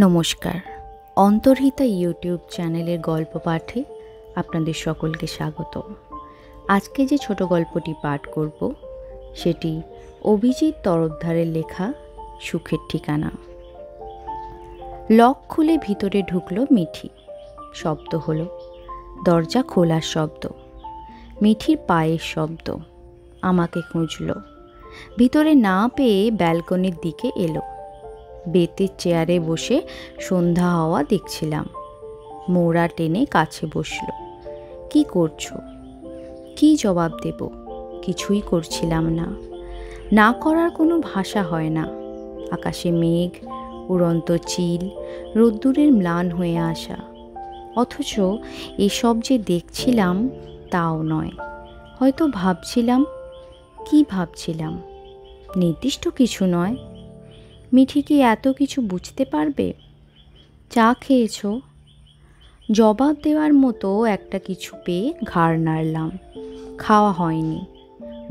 নমস্কার, অন্তর্হিতা ইউটিউব চ্যানেলের গল্প পাঠে আপনাদের সকলকে স্বাগত। আজকে যে ছোট গল্পটি পাঠ করব সেটি অভিজিৎ তরফদারের লেখা সুখের ঠিকানা। লক খুলে ভিতরে ঢুকলো মিঠি। শব্দ হলো, দরজা খোলার শব্দ, মিঠির পায়ের শব্দ। আমাকে খুঁজল, ভিতরে না পেয়ে ব্যালকনির দিকে এলো। বেতের চেয়ারে বসে সন্ধ্যা হাওয়া দেখছিলাম। মোড়া টেনে কাছে বসল। কি করছো? কি জবাব দেব? কিছুই করছিলাম না। না করার কোনো ভাষা হয় না। আকাশে মেঘ, উড়ন্ত চিল, রোদ্দুরের ম্লান হয়ে আসা। অথচ এসব যে দেখছিলাম তাও নয়। হয়তো ভাবছিলাম। কি ভাবছিলাম? নির্দিষ্ট কিছু নয়। মিঠি কি এত কিছু বুঝতে পারবে? চা খেয়েছো? জবাব দেওয়ার মতো একটা কিছু পেয়ে ঘাড় নাড়লাম। খাওয়া হয়নি।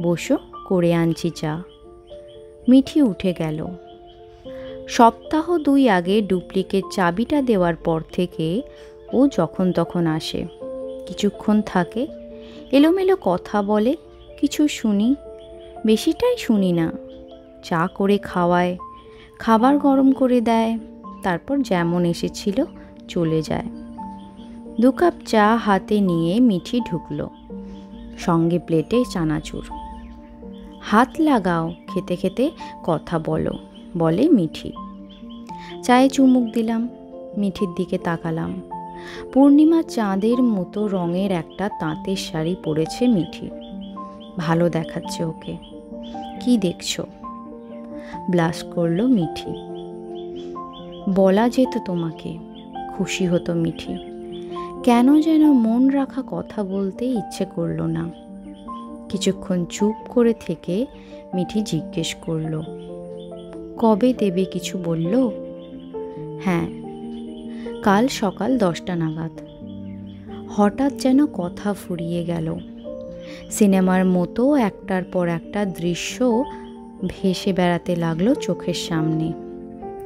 বসো, করে আনছি চা। মিঠি উঠে গেল। সপ্তাহ 2 আগে ডুপ্লিকেট চাবিটা দেওয়ার পর থেকে ও যখন তখন আসে। কিছুক্ষণ থাকে, এলোমেলো কথা বলে, কিছু শুনি, বেশিটাই শুনি না। চা করে খাওয়ায়, খাবার গরম করে দেয়, তারপর যেমন এসেছিল চলে যায়। 2 কাপ চা হাতে নিয়ে মিঠি ঢুকলো, সঙ্গে প্লেটে চানাচুর। হাত লাগাও, খেতে খেতে কথা বলো, বলে মিঠি। চায়ে চুমুক দিলাম, মিঠির দিকে তাকালাম। পূর্ণিমা চাঁদের মতো রঙের একটা তাঁতের শাড়ি পরেছে মিঠি। ভালো দেখাচ্ছে ওকে। কি দেখছো? ব্লাশ করলো মিঠি। বলা যেত তোমাকে, খুশি হতো মিঠি। কেন যেন মন রাখা কথা বলতে ইচ্ছে করলো না। কিছুক্ষণ চুপ করে থেকে মিঠি জিজ্ঞেস করলো, কবে দেবে কিছু বলল? হ্যাঁ, কাল সকাল 10টা নাগাদ। হঠাৎ যেন কথা ফুরিয়ে গেল। সিনেমার মতো একটার পর একটা দৃশ্য ভেসে বেড়াতে লাগলো চোখের সামনে।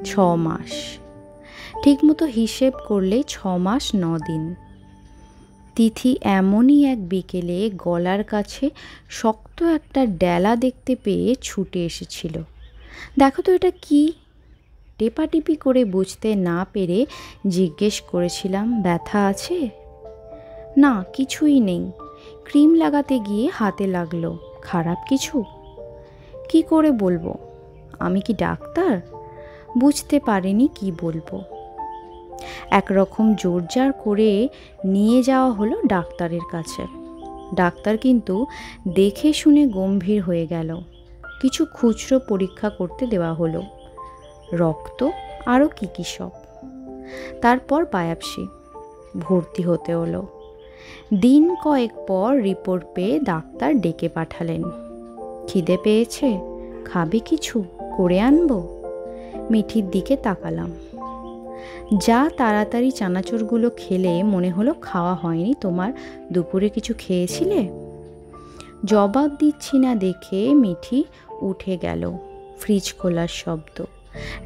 6 মাস। ঠিকমতো হিসেব করলে 6 মাস 9 দিন। তিথি এমনই এক বিকেলে গলার কাছে শক্ত একটা ডেলা দেখতে পেয়ে ছুটে এসেছিল। দেখো তো এটা কি? টেপাটিপি করে বুঝতে না পেরে জিজ্ঞেস করেছিলাম, ব্যথা আছে? না, কিছুই নেই। ক্রিম লাগাতে গিয়ে হাতে লাগলো। খারাপ কিছু? কি করে বলবো? আমি কি ডাক্তার? বুঝতে পারিনি কি বলবো। একরকম জোরজার করে নিয়ে যাওয়া হলো ডাক্তারের কাছে। ডাক্তার কিন্তু দেখে শুনে গম্ভীর হয়ে গেল। কিছু খুচরো পরীক্ষা করতে দেওয়া হলো, রক্ত, আরও কি সব। তারপর বায়োপসি। ভর্তি হতে হলো। দিন কয়েক পর রিপোর্ট পেয়ে ডাক্তার ডেকে পাঠালেন। খিদে পেয়েছে? খাবে কিছু? করে আনবো? মিঠির দিকে তাকালাম। যা তাড়াতাড়ি চানাচুরগুলো খেলে মনে হলো খাওয়া হয়নি তোমার। দুপুরে কিছু খেয়েছিলে? জবাব দিচ্ছি না দেখে মিঠি উঠে গেল। ফ্রিজ খোলার শব্দ,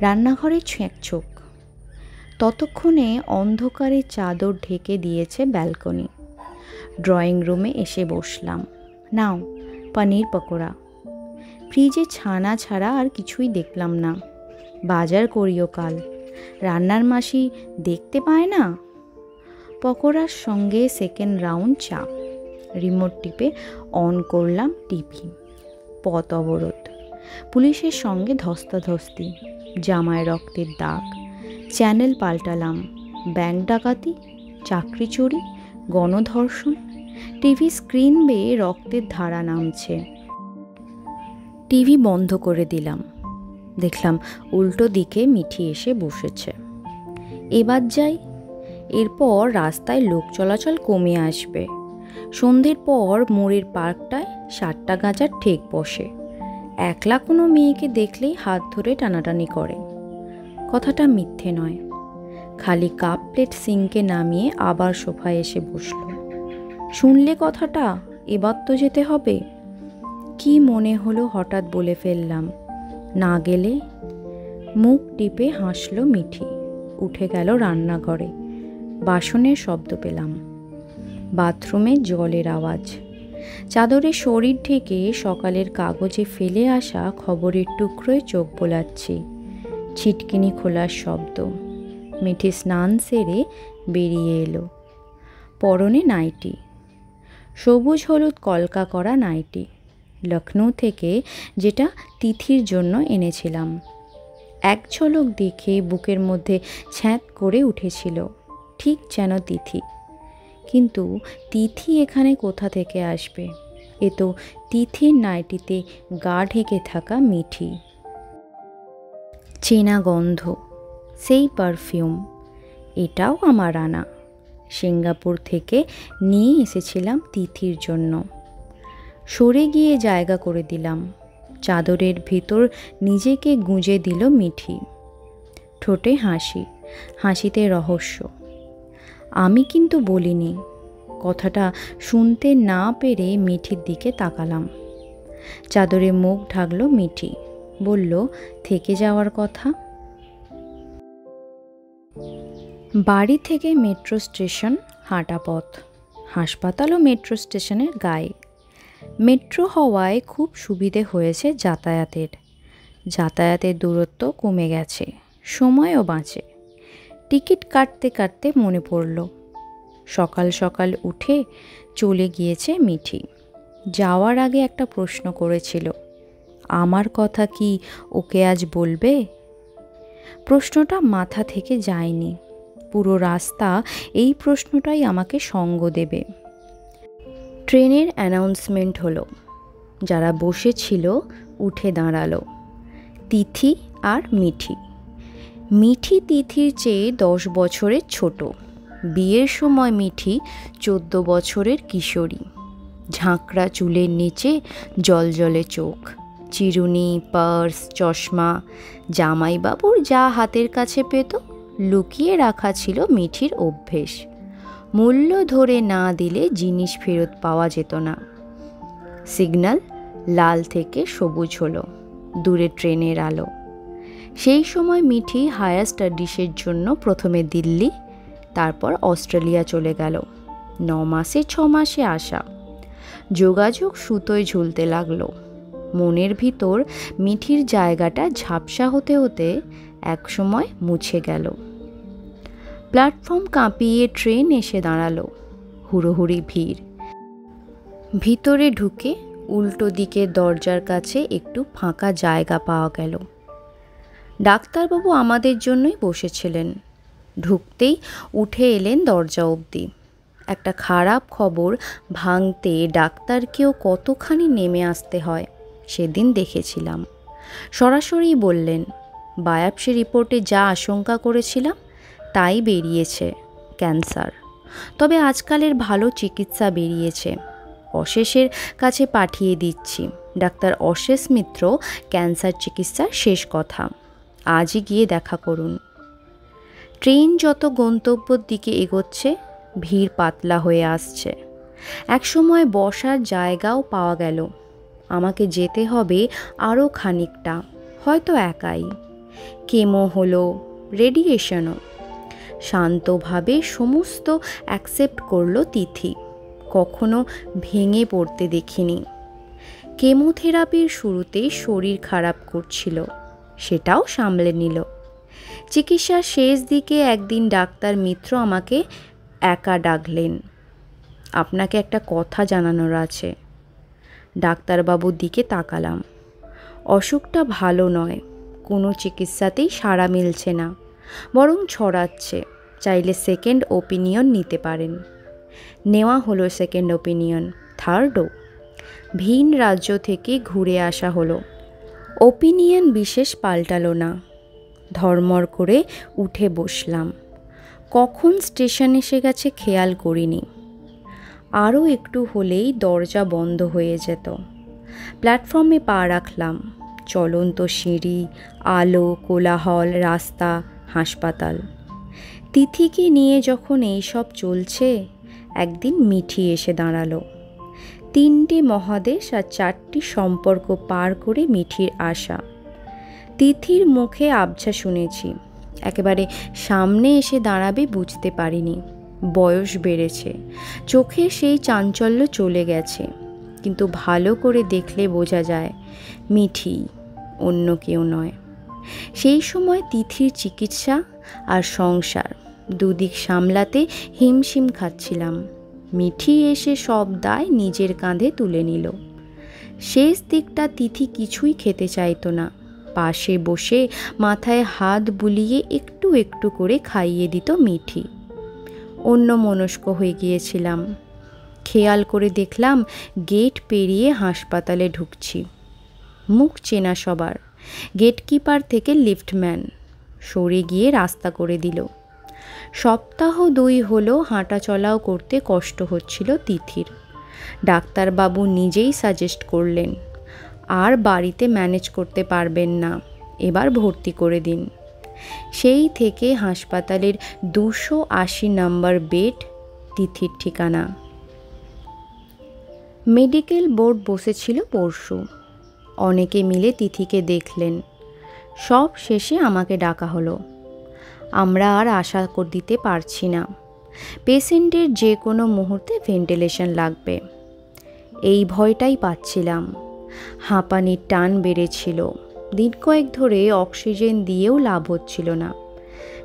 রান্নাঘরে ছ্যাঁকছোক। ততক্ষণে অন্ধকারে চাদর ঢেকে দিয়েছে ব্যালকনি। ড্রয়িং রুমে এসে বসলাম। নাও, পনির পকোড়া। ফ্রিজে ছানা ছাড়া আর কিছুই দেখলাম না। বাজার করিও কাল। রান্নার মাসি দেখতে পায় না। পকোড়ার সঙ্গে সেকেন্ড রাউন্ড চা। রিমোট টিপে অন করলাম টিভি। পথ অবরোধ। পুলিশের সঙ্গে ধস্তাধস্তি। জামায় রক্তের দাগ। চ্যানেল পাল্টালাম। ব্যাংক ডাকাতি, চাকরি চুরি, গণধর্ষণ। টিভি স্ক্রিন বেয়ে রক্তের ধারা নামছে। টিভি বন্ধ করে দিলাম। দেখলাম উল্টো দিকে মিঠি এসে বসেছে। এবার যাই। এরপর রাস্তায় লোক চলাচল কমে আসবে। সন্ধ্যের পর মোড়ের পার্কটায় 7টা গাঁজার ঠেক বসে। একলা কোনো মেয়েকে দেখলেই হাত ধরে টানাটানি করে। কথাটা মিথ্যে নয়। খালি কাপ প্লেট সিঙ্কে নামিয়ে আবার সোফায় এসে বসল। শুনলে কথাটা, এবার তো যেতে হবে। কি মনে হলো হঠাৎ বলে ফেললাম, না গেলে? মুখ টিপে হাসলো মিঠি। উঠে গেল রান্নাঘরে। বাসনের শব্দ পেলাম, বাথরুমে জলের আওয়াজ। চাদরে শরীর ঢেকে সকালের কাগজে ফেলে আসা খবরের টুকরোয় চোখ বোলাচ্ছি। ছিটকিনি খোলার শব্দ। মিঠি স্নান সেরে বেরিয়ে এলো। পরনে নাইটি, সবুজ হলুদ কলকা করা নাইটি, লখনৌ থেকে, যেটা তিথির জন্য এনেছিলাম। এক ঝলক দেখে বুকের মধ্যে ছ্যাঁত করে উঠেছিল, ঠিক যেন তিথি। কিন্তু তিথি এখানে কোথা থেকে আসবে? এ তো তিথির নাইটিতে গা ঢেকে থাকা মিঠি। চেনা গন্ধ, সেই পারফিউম। এটাও আমার আনা, সিঙ্গাপুর থেকে নিয়ে এসেছিলাম তিথির জন্য। সরে গিয়ে জায়গা করে দিলাম। চাদরের ভিতর নিজেকে গুঁজে দিল মিঠি। ঠোঁটে হাসি, হাসিতে রহস্য। আমি কিন্তু বলিনি। কথাটা শুনতে না পেরে মিঠির দিকে তাকালাম। চাদরে মুখ ঢাকলো মিঠি, বলল, থেকে যাওয়ার কথা। বাড়ি থেকে মেট্রো স্টেশন হাঁটা পথ, হাসপাতালও মেট্রো স্টেশনের গায়ে। মেট্রো হওয়ায় খুব সুবিধে হয়েছে যাতায়াতের। যাতায়াতের দূরত্ব কমে গেছে, সময়ও বাঁচে। টিকিট কাটতে কাটতে মনে পড়ল, সকাল সকাল উঠে চলে গিয়েছে মিঠি। যাওয়ার আগে একটা প্রশ্ন করেছিল, আমার কথা কি ওকে আজ বলবে? প্রশ্নটা মাথা থেকে যায়নি। পুরো রাস্তা এই প্রশ্নটাই আমাকে সঙ্গ দেবে। ট্রেনের অ্যানাউন্সমেন্ট হলো। যারা বসেছিল উঠে দাঁড়ালো। তিথি আর মিঠি। মিঠি তিথির চেয়ে 10 বছরের ছোট। বিয়ের সময় মিঠি 14 বছরের কিশোরী। ঝাঁকড়া চুলের নিচে জলজলে চোখ, চিরুনি, পার্স, চশমা। জামাইবাবুর যা হাতের কাছে পেত লুকিয়ে রাখা ছিল মিঠির অভ্যেস। মূল্য ধরে না দিলে জিনিস ফেরত পাওয়া যেত না। সিগন্যাল লাল থেকে সবুজ হলো, দূরে ট্রেনের আলো। সেই সময় মিঠি হায়ার স্টাডিজের জন্য প্রথমে দিল্লি, তারপর অস্ট্রেলিয়া চলে গেল। 9 মাসে 6 মাসে আসা। যোগাযোগ সুতোয় ঝুলতে লাগলো। মনের ভিতর মিঠির জায়গাটা ঝাপসা হতে হতে একসময় মুছে গেল। প্ল্যাটফর্ম কাঁপিয়ে ট্রেন এসে দাঁড়ালো। হুড়োহুড়ি ভিড়। ভিতরে ঢুকে উল্টো দিকে দরজার কাছে একটু ফাঁকা জায়গা পাওয়া গেল। ডাক্তারবাবু আমাদের জন্যই বসেছিলেন। ঢুকতেই উঠে এলেন দরজা অবধি। একটা খারাপ খবর ভাঙতে ডাক্তারকেও কতখানি নেমে আসতে হয় সেদিন দেখেছিলাম। সরাসরি বললেন, বায়োপসি রিপোর্টে যা আশঙ্কা করেছিলাম তাই বেরিয়েছে, ক্যান্সার। তবে আজকালের ভালো চিকিৎসা বেরিয়েছে, অশেষের কাছে পাঠিয়ে দিচ্ছি। ডাক্তার অশেষ মিত্র ক্যান্সার চিকিৎসার শেষ কথা। আজই গিয়ে দেখা করুন। ট্রেন যত গন্তব্যের দিকে এগোচ্ছে ভিড় পাতলা হয়ে আসছে। একসময় বসার জায়গাও পাওয়া গেল। আমাকে যেতে হবে আরও খানিকটা, হয়তো একাই। কেমো হলো, রেডিয়েশনও। শান্তভাবে সমস্ত অ্যাকসেপ্ট করলো তিথি। কখনো ভেঙে পড়তে দেখিনি। কেমোথেরাপির শুরুতেই শরীর খারাপ করছিল, সেটাও সামলে নিল। চিকিৎসার শেষ দিকে একদিন ডাক্তার মিত্র আমাকে একা ডাকলেন। আপনাকে একটা কথা জানানোর আছে। ডাক্তারবাবুর দিকে তাকালাম। অসুখটা ভালো নয়, কোনো চিকিৎসাতেই সাড়া মিলছে না, বরং ছড়াচ্ছে। চাইলে সেকেন্ড ওপিনিয়ন নিতে পারেন। নেওয়া হলো সেকেন্ড ওপিনিয়ন, থার্ডও। ভিন রাজ্য থেকে ঘুরে আসা হলো। ওপিনিয়ন বিশেষ পাল্টালো না। ধর্মর করে উঠে বসলাম। কখন স্টেশন এসে গেছে খেয়াল করিনি। আরও একটু হলেই দরজা বন্ধ হয়ে যেত। প্ল্যাটফর্মে পা রাখলাম। চলন্ত সিঁড়ি, আলো, কোলাহল, রাস্তা, হাসপাতাল। তিথিকে নিয়ে যখন এইসব চলছে, একদিন মিঠি এসে দাঁড়ালো। 3টে মহাদেশ আর 4টি সম্পর্ক পার করে মিঠির আসা। তিথির মুখে আবছা শুনেছি, একেবারে সামনে এসে দাঁড়াবে বুঝতে পারিনি। বয়স বেড়েছে, চোখে সেই চাঞ্চল্য চলে গেছে, কিন্তু ভালো করে দেখলে বোঝা যায় মিঠি, অন্য কেউ নয়। সেই সময় তিথির চিকিৎসা আর সংসার দুদিক সামলাতে হিমশিম খাচ্ছিলাম। মিঠি এসে সব দায় নিজের কাঁধে তুলে নিল। শেষ দিকটা তিথি কিছুই খেতে চাইতো না, পাশে বসে মাথায় হাত বুলিয়ে একটু একটু করে খাইয়ে দিত মিঠি। অন্যমনস্ক হয়ে গিয়েছিলাম। খেয়াল করে দেখলাম গেট পেরিয়ে হাসপাতালে ঢুকছি। মুখ চেনা সবার, গেটকিপার থেকে লিফটম্যান। সরে গিয়ে রাস্তা করে দিল। সপ্তাহ 2 হলো হাঁটা চলাও করতে কষ্ট হচ্ছিল তিথির। ডাক্তারবাবু নিজেই সাজেস্ট করলেন, আর বাড়িতে ম্যানেজ করতে পারবেন না, এবার ভর্তি করে দিন। সেই থেকে হাসপাতালের 280 নম্বর বেড তিথির ঠিকানা। মেডিকেল বোর্ড বসেছিল পরশু। অনেকে মিলে তিথিকে দেখলেন। সব শেষে আমাকে ডাকা হলো। আমরা আর আশা দিতে পারছি না, পেশেন্টের যে কোনো মুহূর্তে ভেন্টিলেশন লাগবে। এই ভয়টাই পাচ্ছিলাম। হাঁপানির টান বেড়েছিল। দিন কয়েক ধরে অক্সিজেন দিয়েও লাভ হচ্ছিল না।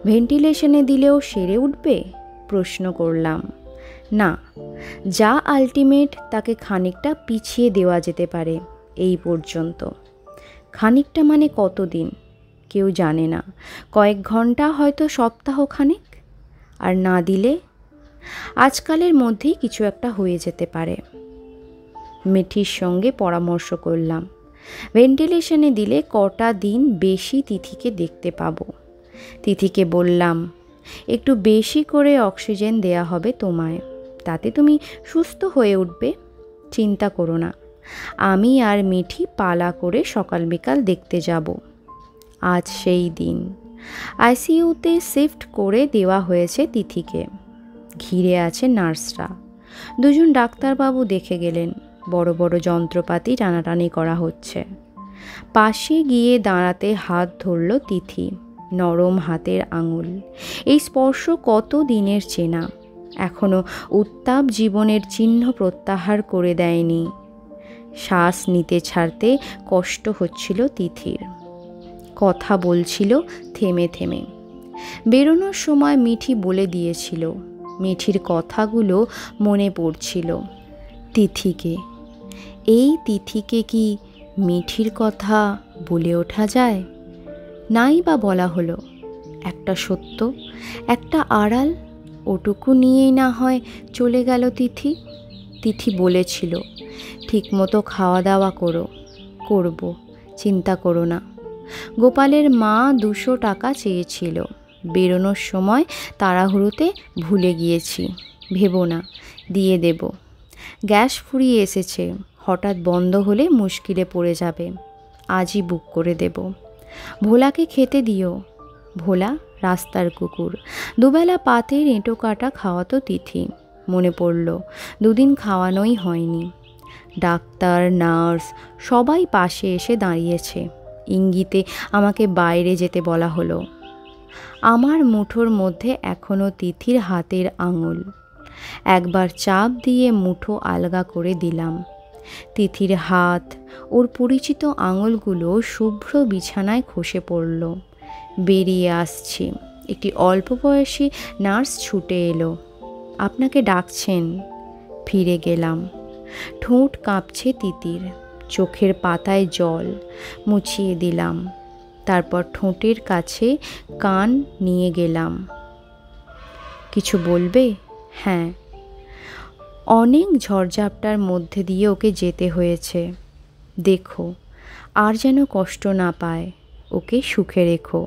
ভেন্টিলেশনে দিলেও সেরে উঠবে প্রশ্ন করলাম। না, যা আলটিমেট তাকে খানিকটা পিছিয়ে দেওয়া যেতে পারে, এই পর্যন্ত। খানিকটা মানে কতদিন কেউ জানে না, কয়েক ঘন্টা, হয়তো সপ্তাহখানেক। আর না দিলে আজকালের মধ্যেই কিছু একটা হয়ে যেতে পারে। মিঠির সঙ্গে পরামর্শ করলাম, ভেন্টিলেশনে দিলে কটা দিন বেশি তিথিকে দেখতে পাবো। তিথিকে বললাম, একটু বেশি করে অক্সিজেন দেয়া হবে তোমায়, তাতে তুমি সুস্থ হয়ে উঠবে, চিন্তা করো না। আমি আর মিঠি পালা করে সকাল বিকাল দেখতে যাব। আজ সেই দিন। আইসিইউতে শিফট করে দেওয়া হয়েছে তিথিকে। ঘিরে আছে নার্সরা। 2জন ডাক্তারবাবু দেখে গেলেন। বড় বড় যন্ত্রপাতি টানাটানি করা হচ্ছে। পাশে গিয়ে দাঁড়াতে হাত ধরল তিথি, নরম হাতের আঙুল। এই স্পর্শ কত দিনের চেনা, এখনো উত্তাপ জীবনের চিহ্ন প্রত্যাহার করে দেয়নি। শ্বাস নিতে ছাড়তে কষ্ট হচ্ছিল তিথির। কথা বলছিল থেমে থেমে। বেরোনোর সময় মিঠি বলে দিয়েছিল। মিঠির কথাগুলো মনে পড়ছিল। তিথিকে, এই তিথিকে কি মিঠির কথা বলে ওঠা যায়? নাই বা বলা হলো। একটা সত্য, একটা আড়াল, ওটুকু নিয়েই না হয় চলে গেল তিথি। তিথি বলেছিল, ঠিকমতো খাওয়া দাওয়া করব, চিন্তা করো না। গোপালের মা 200 টাকা চেয়েছিল। বেরোনোর সময় তাড়াহুড়োতে ভুলে গিয়েছি, ভেবো না, দিয়ে দেব। গ্যাস ফুরিয়ে এসেছে, হঠাৎ বন্ধ হলে মুশকিলে পড়ে যাবে। আজই বুক করে দেব। ভোলাকে খেতে দিও। ভোলা রাস্তার কুকুর। দুবেলা পাতের এঁটো কাটা খাওয়াতো তিথি। মনে পড়ল, 2 দিন খাওয়ানোই হয়নি। ডাক্তার, নার্স সবাই পাশে এসে দাঁড়িয়েছে। ইঙ্গিতে আমাকে বাইরে যেতে বলা হলো। আমার মুঠোর মধ্যে এখনো তিথির হাতের আঙুল। একবার চাপ দিয়ে মুঠো আলগা করে দিলাম। তিথির হাত, ওর পরিচিত আঙুলগুলো শুভ্র বিছানায় খসে পড়ল। বেরিয়ে আসছি। একটি অল্প বয়সী নার্স ছুটে এলো। আপনাকে ডাকছেন। ফিরে গেলাম। ঠোঁট কাঁপছে তিতির, চোখের পাতায় জল। মুছিয়ে দিলাম। তারপর ঠোঁটের কাছে কান নিয়ে গেলাম। কিছু বলবে? হ্যাঁ। অনেক ঝড়ঝাপটার মধ্যে দিয়ে ওকে যেতে হয়েছে। দেখো, আর যেন কষ্ট না পায়। ওকে সুখে রেখো।